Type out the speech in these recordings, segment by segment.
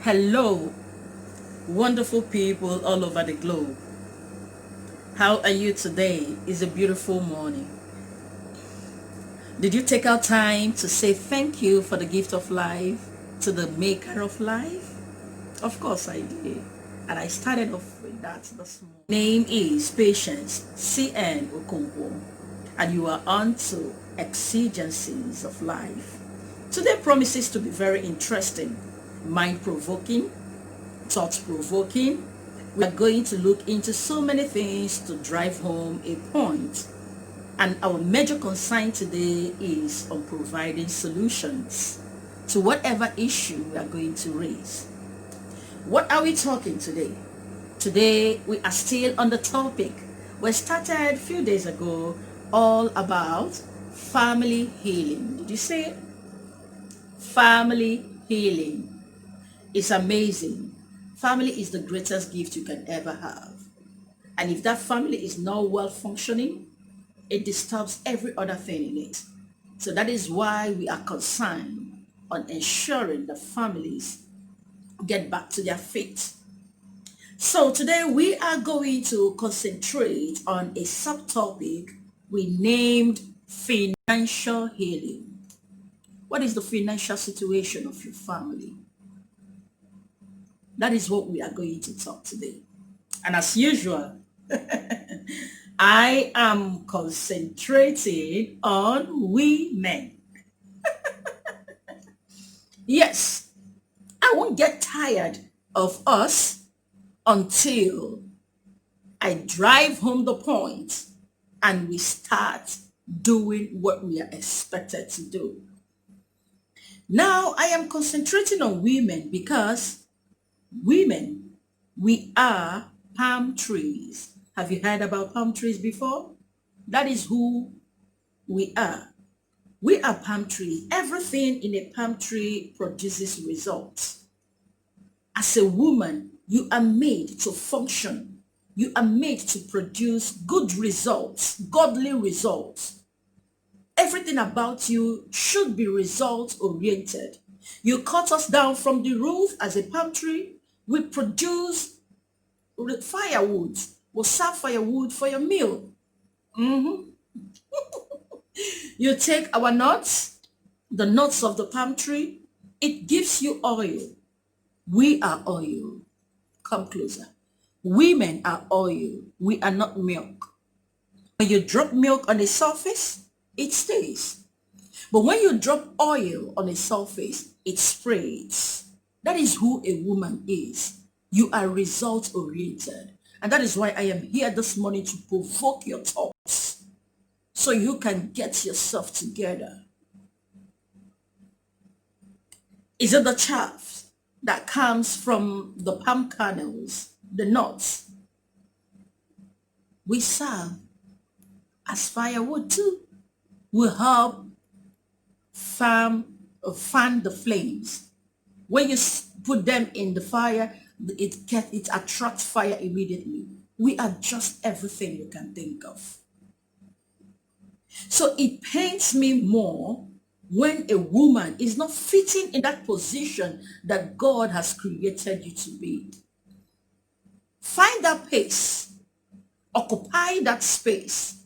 Hello, wonderful people all over the globe. How are you today? It's a beautiful morning. Did you take out time to say thank you for the gift of life to the maker of life? Of course I did. And I started off with that this morning. Name is Patience C.N. Okonkwo, and you are on to Exigencies of Life. Today promises to be very interesting, mind-provoking, thought-provoking. We are going to look into so many things to drive home a point. And our major concern today is on providing solutions to whatever issue we are going to raise. What are we talking today? Today we are still on the topic we started a few days ago, all about family healing. Did you say it? Family healing? It's amazing. Family is the greatest gift you can ever have. And if that family is not well functioning, it disturbs every other thing in it. So that is why we are concerned on ensuring that families get back to their feet. So today we are going to concentrate on a subtopic we named financial healing. What is the financial situation of your family? That is what we are going to talk today. And as usual, I am concentrating on women. Yes, I won't get tired of us until I drive home the point and we start doing what we are expected to do. Now, I am concentrating on women because women, we are palm trees. Have you heard about palm trees before? That is who we are. We are palm trees. Everything in a palm tree produces results. As a woman, you are made to function. You are made to produce good results, godly results. Everything about you should be result oriented. You cut us down from the roof as a palm tree. We produce firewood. We'll serve firewood for your meal. You take our nuts, the nuts of the palm tree. It gives you oil. We are oil. Come closer. Women are oil. We are not milk. When you drop milk on a surface, it stays. But when you drop oil on a surface, it spreads. That is who a woman is. You are result oriented. And that is why I am here this morning to provoke your thoughts so you can get yourself together. Is it the chaff that comes from the palm kernels, the nuts? We serve as firewood too. We help fan the flames. When you put them in the fire, it attracts fire immediately. We are just everything you can think of. So it pains me more when a woman is not fitting in that position that God has created you to be. Find that pace. Occupy that space.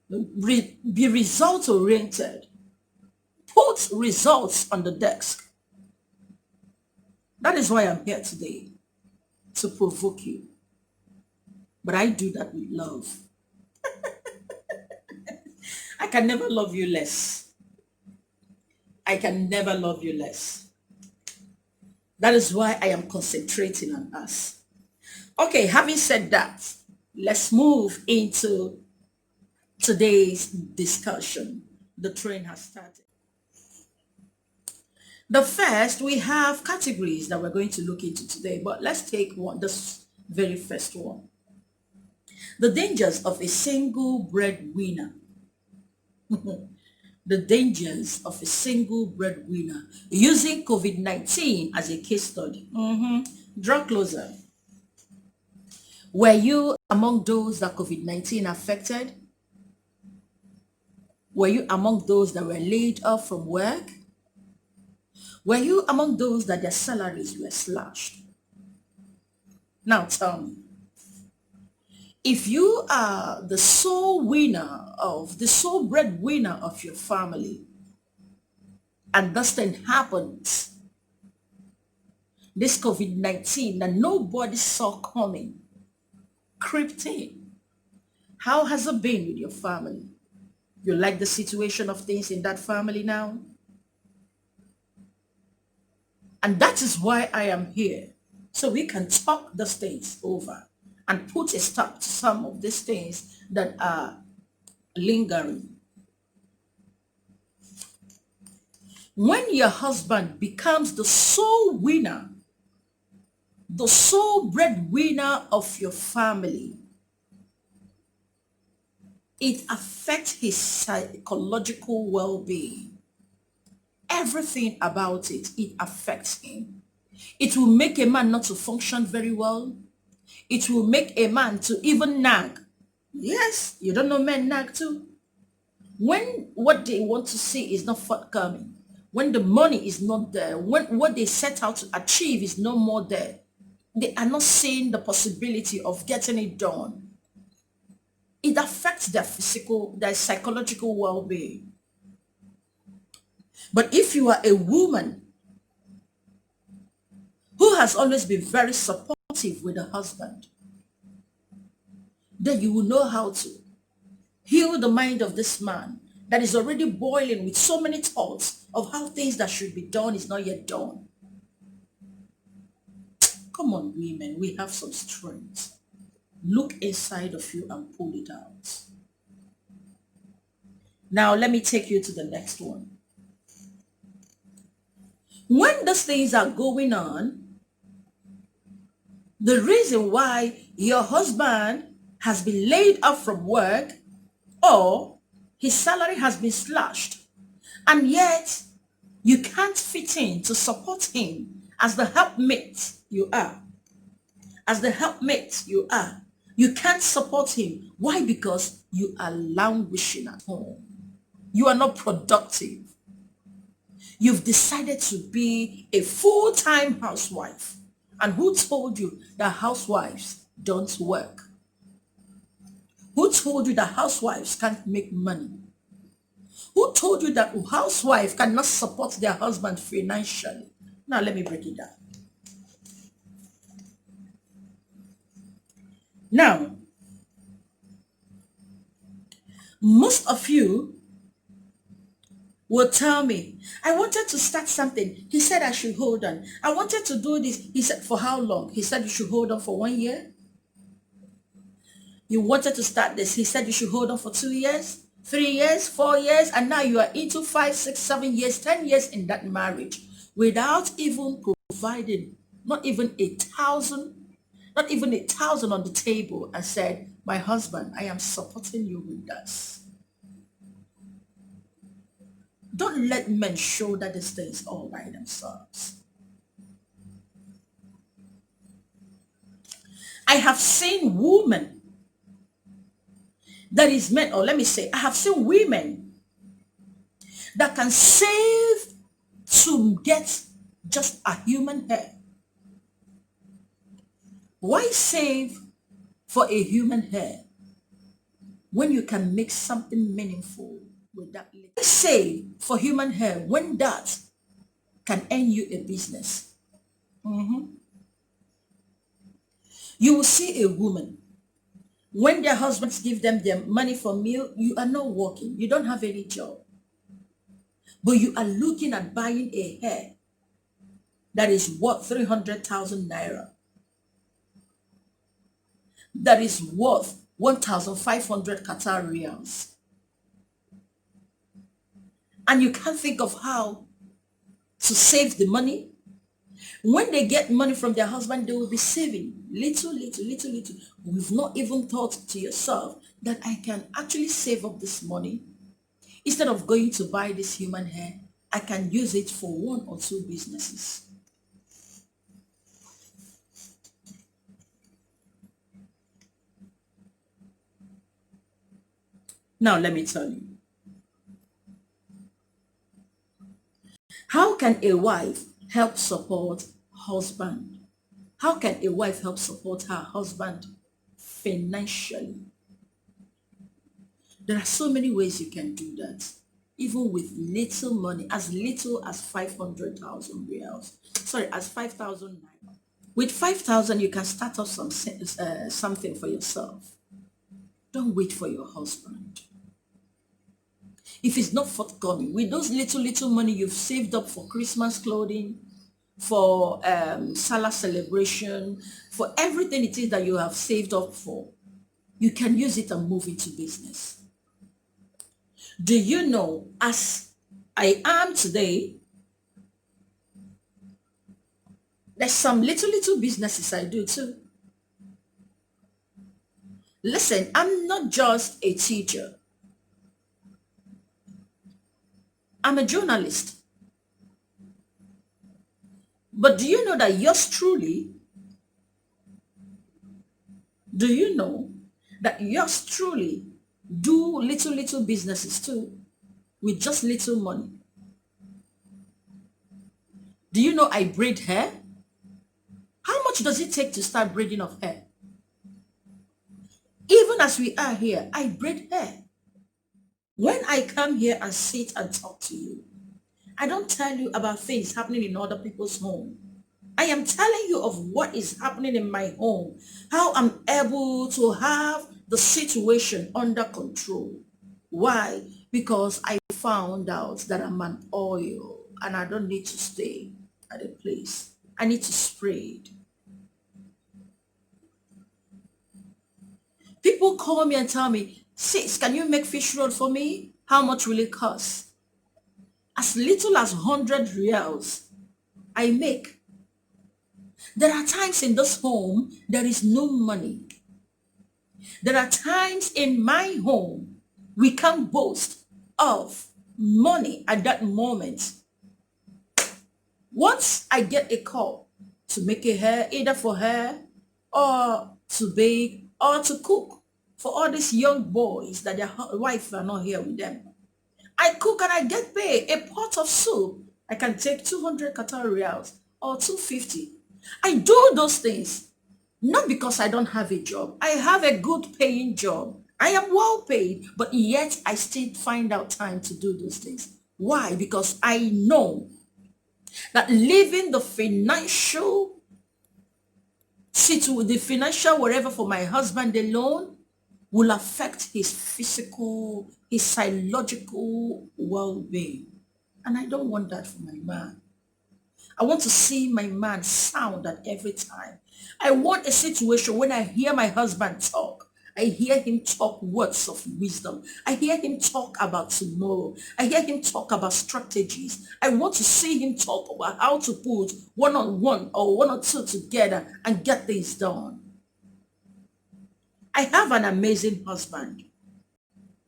Be result oriented. Put results on the desk. That is why I'm here today, to provoke you. But I do that with love. I can never love you less. I can never love you less. That is why I am concentrating on us. Okay, having said that, let's move into today's discussion. The train has started. The first, we have categories that we're going to look into today, but let's take this very first one. The dangers of a single breadwinner. The dangers of a single breadwinner. Using COVID-19 as a case study. Draw closer. Were you among those that COVID-19 affected? Were you among those that were laid off from work? Were you among those that their salaries were slashed? Now tell me, if you are the sole breadwinner of your family, and this thing happens, this COVID-19 that nobody saw coming, crept in, how has it been with your family? You like the situation of things in that family now? And that is why I am here. So we can talk these things over and put a stop to some of these things that are lingering. When your husband becomes the sole breadwinner of your family, it affects his psychological well-being. Everything about it affects him. It will make a man not to function very well. It will make a man to even nag. Yes, you don't know men nag too. When what they want to see is not forthcoming, when the money is not there, when what they set out to achieve is no more there, they are not seeing the possibility of getting it done. It affects their psychological well-being. But if you are a woman who has always been very supportive with a husband, then you will know how to heal the mind of this man that is already boiling with so many thoughts of how things that should be done is not yet done. Come on, women, we have some strength. Look inside of you and pull it out. Now, let me take you to the next one. When these things are going on, the reason why your husband has been laid off from work or his salary has been slashed, and yet you can't fit in to support him as the helpmate you are. As the helpmate you are. You can't support him. Why? Because you are languishing at home. You are not productive. You've decided to be a full-time housewife. And who told you that housewives don't work? Who told you that housewives can't make money? Who told you that a housewife cannot support their husband financially? Now let me break it down. Now, most of you will tell me, I wanted to start something. He said I should hold on. I wanted to do this. He said, for how long? He said you should hold on for 1 year. You wanted to start this. He said you should hold on for 2 years, 3 years, 4 years, and now you are into 5, 6, 7 years, 10 years in that marriage without even providing not even a thousand on the table, and said, my husband, I am supporting you with this. Don't let men show that these things all by themselves. I have seen women that is men, or let me say, I have seen women that can save to get just a human hair. Why save for a human hair when you can make something meaningful with that? Why save for human hair when that can earn you a business? You will see a woman, when their husbands give them their money for meal, you are not working. You don't have any job. But you are looking at buying a hair that is worth 300,000 naira. That is worth 1,500 Qatar riyals. And you can't think of how to save the money. When they get money from their husband, they will be saving little, little, little, little. We've not even thought to yourself that I can actually save up this money. Instead of going to buy this human hair, I can use it for 1 or 2 businesses. Now let me tell you. How can a wife help support husband? How can a wife help support her husband financially? There are so many ways you can do that. Even with little money, as little as 500,000 reals. Sorry, as 5,000 naira. With 5,000, you can start off something for yourself. Don't wait for your husband. If it's not forthcoming, with those little money you've saved up for Christmas clothing, for Salah celebration, for everything it is that you have saved up for, you can use it and move into business. Do you know, as I am today, there's some little businesses I do too. Listen, I'm not just a teacher. I'm a journalist. But do you know that yours truly, do you know that yours truly do little businesses too with just little money? Do you know I braid hair? How much does it take to start braiding of hair? Even as we are here, I braid hair. When I come here and sit and talk to you, I don't tell you about things happening in other people's home. I am telling you of what is happening in my home, how I'm able to have the situation under control. Why? Because I found out that I'm an oil and I don't need to stay at a place. I need to spread. People call me and tell me, sis, can you make fish roll for me? How much will it cost? As little as 100 reals I make. There are times in this home, there is no money. There are times in my home, we can't boast of money at that moment. Once I get a call to make a hair, either for hair or to bake or to cook for all these young boys that their wife are not here with them. I cook and I get paid. A pot of soup, I can take 200 Qatar reals or 250. I do those things not because I don't have a job. I have a good paying job. I am well paid, but yet I still find out time to do those things. Why? Because I know that living the financial whatever for my husband alone will affect his physical, his psychological well-being. And I don't want that for my man. I want to see my man sound at every time. I want a situation when I hear my husband talk. I hear him talk words of wisdom. I hear him talk about tomorrow. I hear him talk about strategies. I want to see him talk about how to put one on one or one or two together and get things done. I have an amazing husband.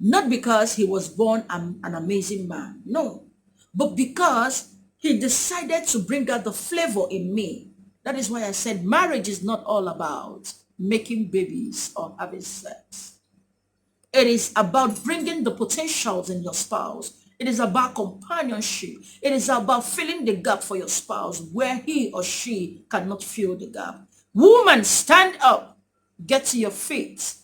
Not because he was born an amazing man. No. But because he decided to bring out the flavor in me. That is why I said marriage is not all about making babies or having sex. It is about bringing the potentials in your spouse. It is about companionship. It is about filling the gap for your spouse where he or she cannot fill the gap. Woman, stand up. Get to your feet.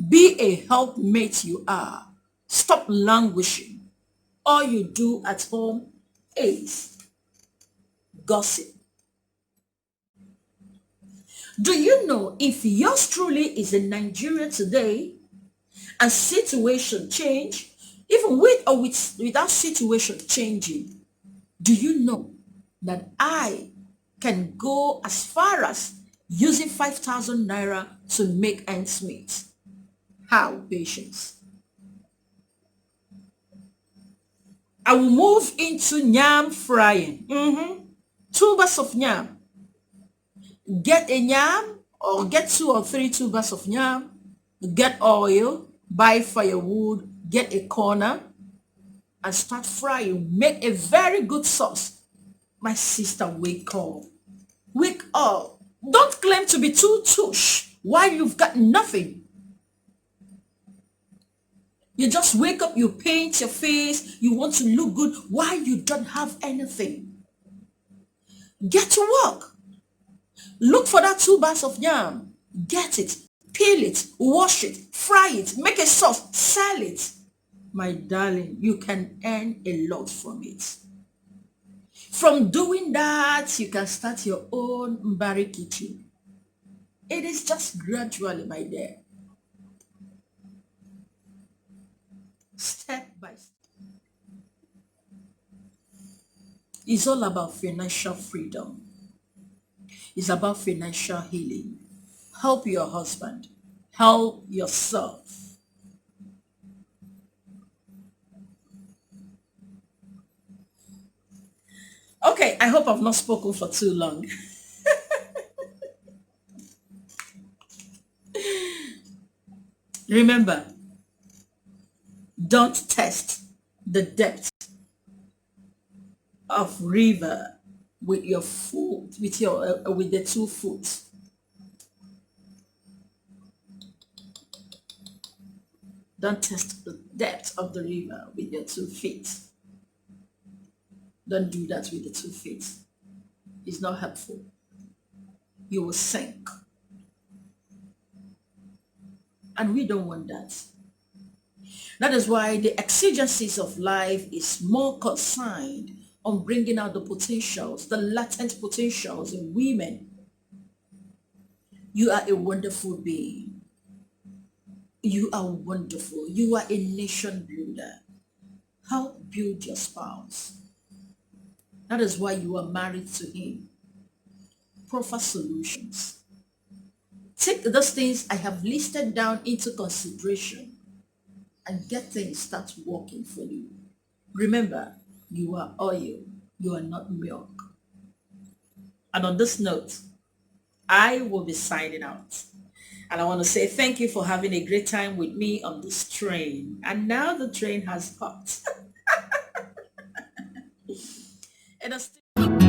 Be a helpmate you are. Stop languishing. All you do at home is gossip. Do you know if yours truly is in Nigeria today and situation change, even with or without situation changing, do you know that I can go as far as using 5,000 naira to make ends meet? How? Patience. I will move into yam frying. Tubers of yam. Get a yam or get 2 or 3 tubers of yam. Get oil, buy firewood, get a corner and start frying. Make a very good sauce. My sister, wake up. Wake up. Don't claim to be too tush while you've got nothing. You just wake up, you paint your face, you want to look good while you don't have anything. Get to work. Look for that 2 bags of yam. Get it, peel it, wash it, fry it, make a sauce, sell it. My darling, you can earn a lot from it. From doing that, you can start your own Mbari kitchen. It is just gradually, my dear, step by step. It's all about financial freedom. It's about financial healing. Help your husband. Help yourself. Okay, I hope I've not spoken for too long. Remember, don't test the depth of river with your foot, with the 2 foot. Don't test the depth of the river with your 2 feet. Don't do that with the 2 feet. It's not helpful. You will sink. And we don't want that. That is why the exigencies of life is more concerned on bringing out the potentials, the latent potentials in women. You are a wonderful being. You are wonderful. You are a nation builder. Help build your spouse. That is why you are married to him. Proffer solutions. Take those things I have listed down into consideration and get things start working for you. Remember, you are oil. You are not milk. And on this note, I will be signing out. And I want to say thank you for having a great time with me on this train. And now the train has stopped. And